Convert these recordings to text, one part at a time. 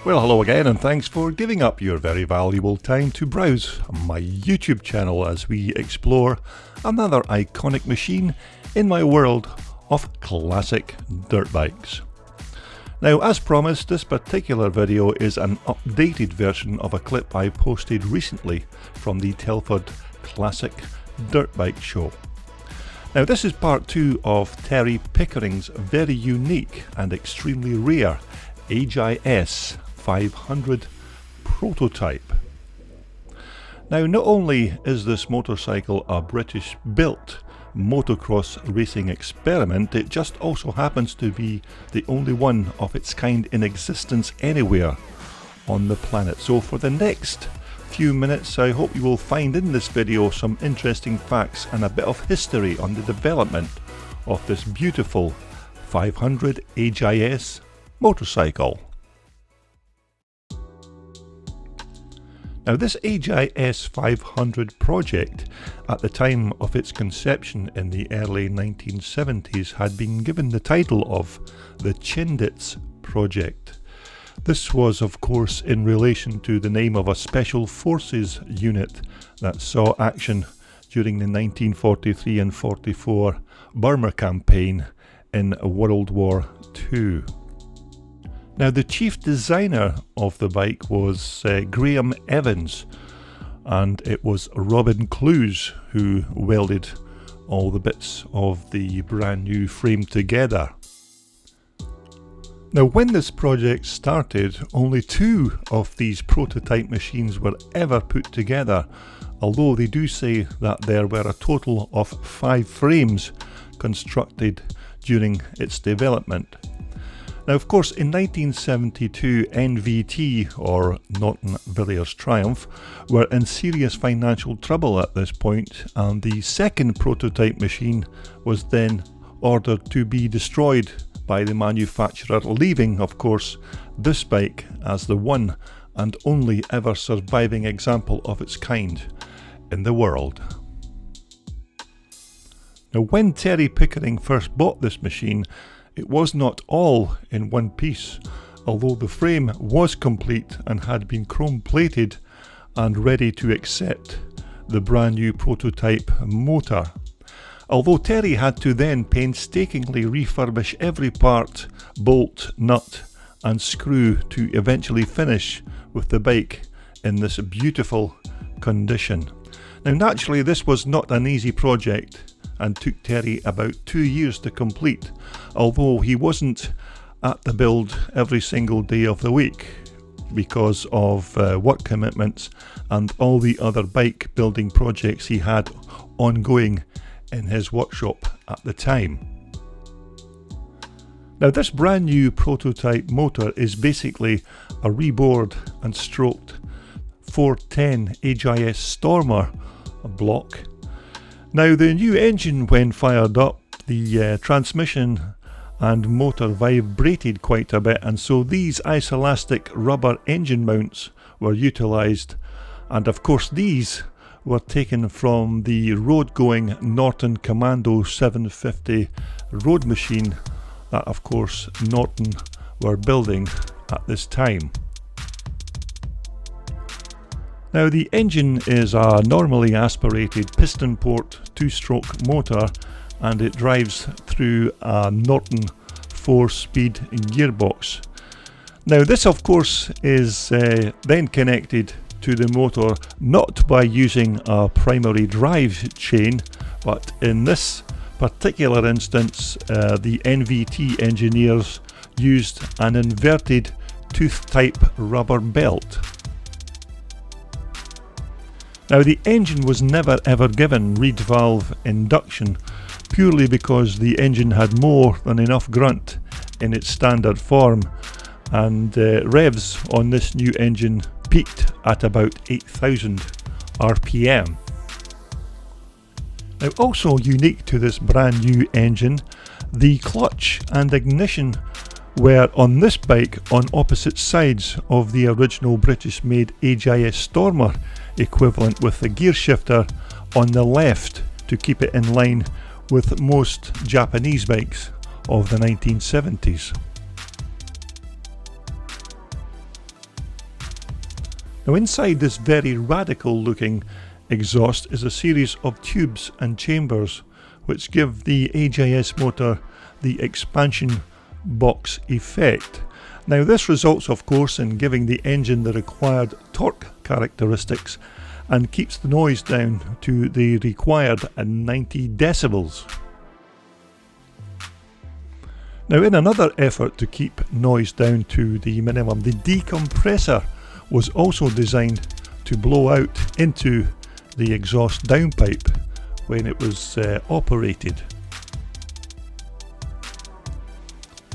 Well, hello again, and thanks for giving up your very valuable time to browse my YouTube channel as we explore another iconic machine in my world of classic dirt bikes. Now, as promised, this particular video is an updated version of a clip I posted recently from the Telford Classic Dirt Bike Show. Now, this is part 2 of Terry Pickering's very unique and extremely rare AJS 500 prototype. Now, not only is this motorcycle a British-built motocross racing experiment, it just also happens to be the only one of its kind in existence anywhere on the planet. So for the next few minutes, I hope you will find in this video some interesting facts and a bit of history on the development of this beautiful 500 AJS motorcycle. Now, this AJS 500 project, at the time of its conception in the early 1970s, had been given the title of the Chindits Project. This was, of course, in relation to the name of a Special Forces unit that saw action during the 1943 and 44 Burma campaign in World War II. Now, the chief designer of the bike was Graham Evans, and it was Robin Clues who welded all the bits of the brand new frame together. Now, when this project started, only 2 of these prototype machines were ever put together, although they do say that there were a total of 5 frames constructed during its development. Now, of course, in 1972, NVT, or Norton Villiers Triumph, were in serious financial trouble at this point, and the second prototype machine was then ordered to be destroyed by the manufacturer, leaving, of course, this bike as the one and only ever surviving example of its kind in the world. Now, when Terry Pickering first bought this machine, it was not all in one piece, although the frame was complete and had been chrome plated and ready to accept the brand new prototype motor. Although Terry had to then painstakingly refurbish every part, bolt, nut and screw to eventually finish with the bike in this beautiful condition. Now, naturally, this was not an easy project and took Terry about 2 years to complete, although he wasn't at the build every single day of the week because of work commitments and all the other bike building projects he had ongoing in his workshop at the time. Now, this brand new prototype motor is basically a rebored and stroked 410 AJS Stormer block. Now, the new engine, when fired up, the transmission and motor vibrated quite a bit, and so these isolastic rubber engine mounts were utilised, and of course these were taken from the road-going Norton Commando 750 road machine that, of course, Norton were building at this time. Now, the engine is a normally aspirated piston port 2-stroke motor, and it drives through a Norton 4-speed gearbox. Now, this of course is then connected to the motor not by using a primary drive chain, but in this particular instance the NVT engineers used an inverted tooth type rubber belt. Now, the engine was never ever given reed valve induction, purely because the engine had more than enough grunt in its standard form, and revs on this new engine peaked at about 8,000 RPM. Now, also unique to this brand new engine, the clutch and ignition were on this bike on opposite sides of the original British made AJS Stormer equivalent, with the gear shifter on the left to keep it in line with most Japanese bikes of the 1970s. Now inside this very radical looking exhaust is a series of tubes and chambers which give the AJS motor the expansion box effect. Now this results of course in giving the engine the required torque characteristics and keeps the noise down to the required 90 decibels. Now in another effort to keep noise down to the minimum, the decompressor was also designed to blow out into the exhaust downpipe when it was operated.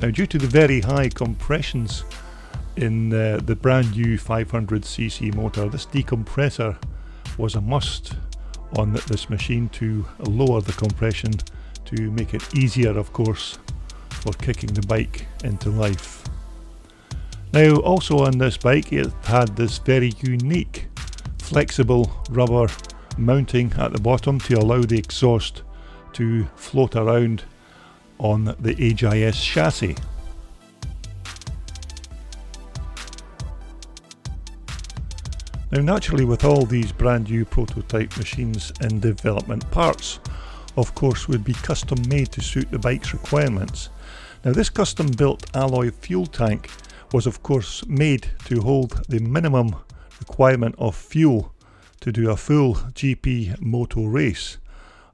Now due to the very high compressions in the brand new 500cc motor, this decompressor was a must on this machine to lower the compression to make it easier of course for kicking the bike into life. Now also on this bike it had this very unique flexible rubber mounting at the bottom to allow the exhaust to float around on the AJS chassis. Now naturally with all these brand new prototype machines in development, parts of course would be custom made to suit the bike's requirements. Now this custom built alloy fuel tank was of course made to hold the minimum requirement of fuel to do a full GP moto race,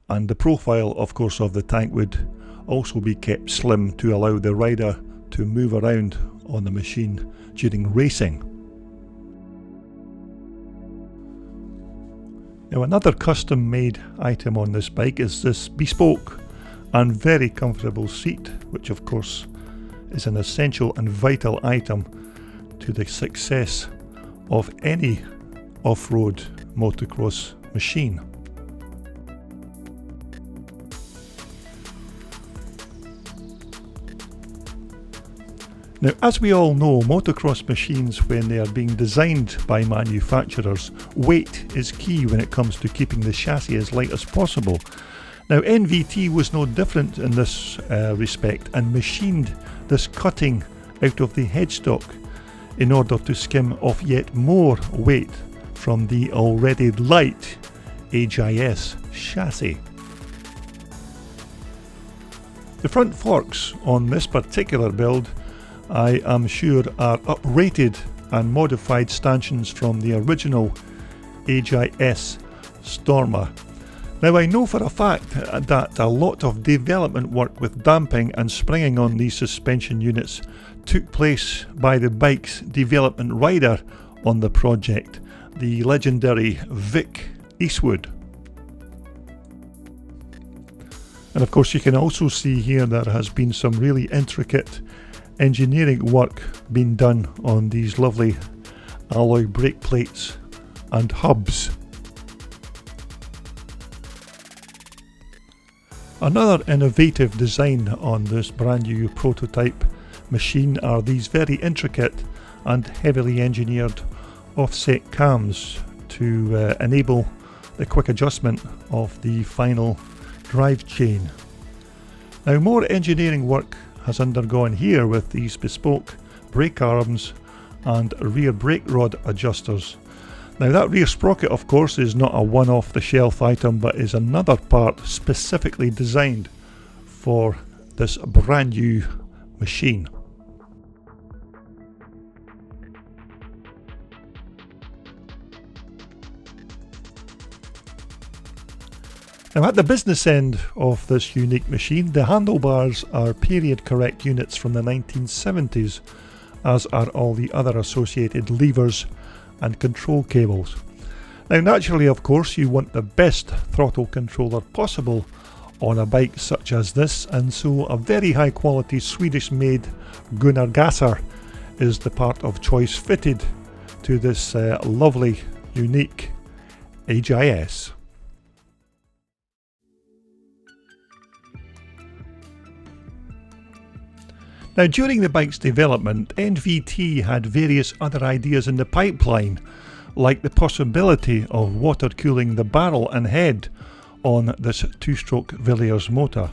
and the profile of course of the tank would also be kept slim to allow the rider to move around on the machine during racing. Now another custom made item on this bike is this bespoke and very comfortable seat, which of course is an essential and vital item to the success of any off-road motocross machine. Now, as we all know, motocross machines, when they are being designed by manufacturers, weight is key when it comes to keeping the chassis as light as possible. Now, NVT was no different in this respect and machined this cutting out of the headstock in order to skim off yet more weight from the already light AJS chassis. The front forks on this particular build, I am sure, are uprated and modified stanchions from the original AJS Stormer. Now I know for a fact that a lot of development work with damping and springing on these suspension units took place by the bike's development rider on the project, the legendary Vic Eastwood. And of course you can also see here there has been some really intricate engineering work being done on these lovely alloy brake plates and hubs. Another innovative design on this brand new prototype machine are these very intricate and heavily engineered offset cams to enable the quick adjustment of the final drive chain. Now more engineering work has undergone here with these bespoke brake arms and rear brake rod adjusters. Now that rear sprocket of course is not a one off the shelf item, but is another part specifically designed for this brand new machine. Now at the business end of this unique machine, the handlebars are period correct units from the 1970s, as are all the other associated levers and control cables. Now naturally of course you want the best throttle controller possible on a bike such as this, and so a very high quality Swedish made Gunnar Gasser is the part of choice fitted to this lovely unique AJS. Now during the bike's development, NVT had various other ideas in the pipeline, like the possibility of water cooling the barrel and head on this two-stroke Villiers motor.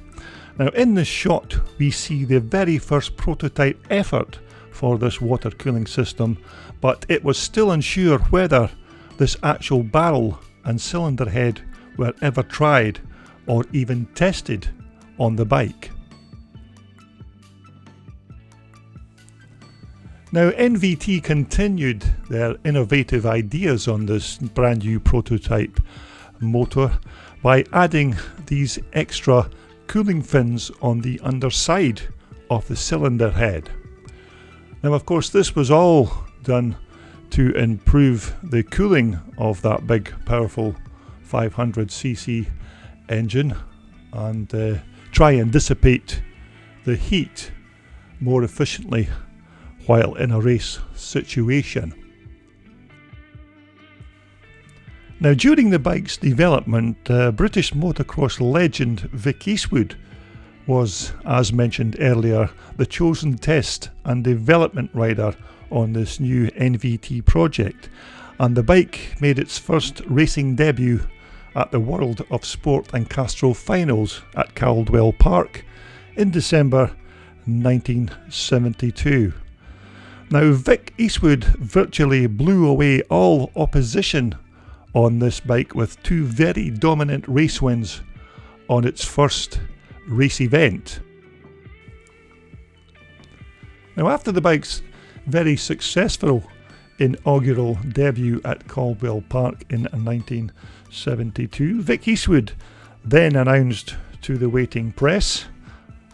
Now in this shot we see the very first prototype effort for this water cooling system, but it was still unsure whether this actual barrel and cylinder head were ever tried or even tested on the bike. Now, NVT continued their innovative ideas on this brand new prototype motor by adding these extra cooling fins on the underside of the cylinder head. Now, of course, this was all done to improve the cooling of that big, powerful 500cc engine and try and dissipate the heat more efficiently while in a race situation. Now, during the bike's development, British motocross legend Vic Eastwood was, as mentioned earlier, the chosen test and development rider on this new NVT project, and the bike made its first racing debut at the World of Sport and Castrol Finals at Caldwell Park in December 1972. Now, Vic Eastwood virtually blew away all opposition on this bike with two very dominant race wins on its first race event. Now, after the bike's very successful inaugural debut at Caldwell Park in 1972, Vic Eastwood then announced to the waiting press,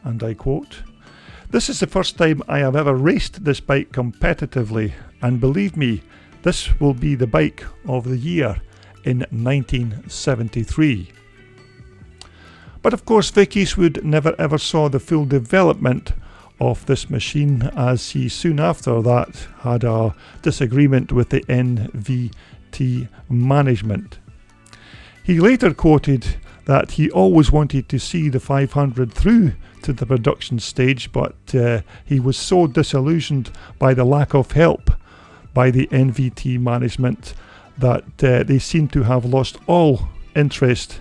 and I quote, "This is the first time I have ever raced this bike competitively, and believe me, this will be the bike of the year in 1973. But of course, Vic Eastwood never ever saw the full development of this machine, as he soon after that had a disagreement with the NVT management. He later quoted that he always wanted to see the 500 through to the production stage, but he was so disillusioned by the lack of help by the NVT management that they seem to have lost all interest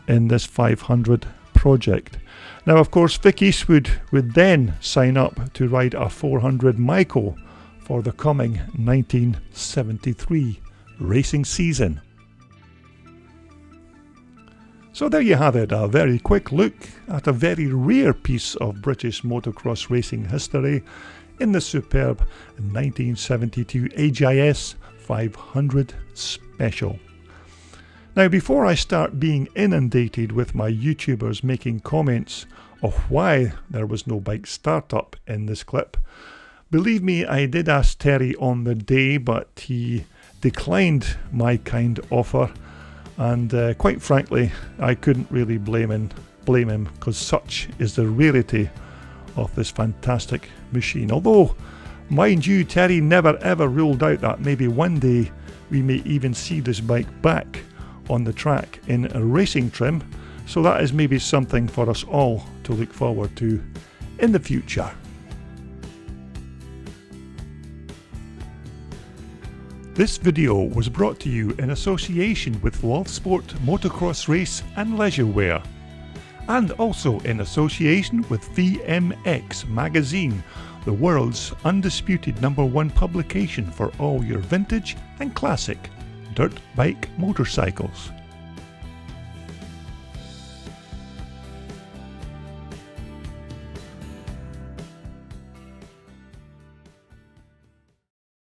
in this 500 project. Now, of course, Vic Eastwood would then sign up to ride a 400 Myco for the coming 1973 racing season. So there you have it, a very quick look at a very rare piece of British motocross racing history in the superb 1972 AJS 500 Special. Now, before I start being inundated with my YouTubers making comments of why there was no bike startup in this clip, believe me, I did ask Terry on the day, but he declined my kind offer, and quite frankly, I couldn't really blame him because such is the rarity of this fantastic machine. Although, mind you, Terry never ever ruled out that maybe one day we may even see this bike back on the track in a racing trim, so that is maybe something for us all to look forward to in the future. This video was brought to you in association with Love Sport Motocross Race and Leisure Wear, and also in association with VMX Magazine, the world's undisputed #1 publication for all your vintage and classic dirt bike motorcycles.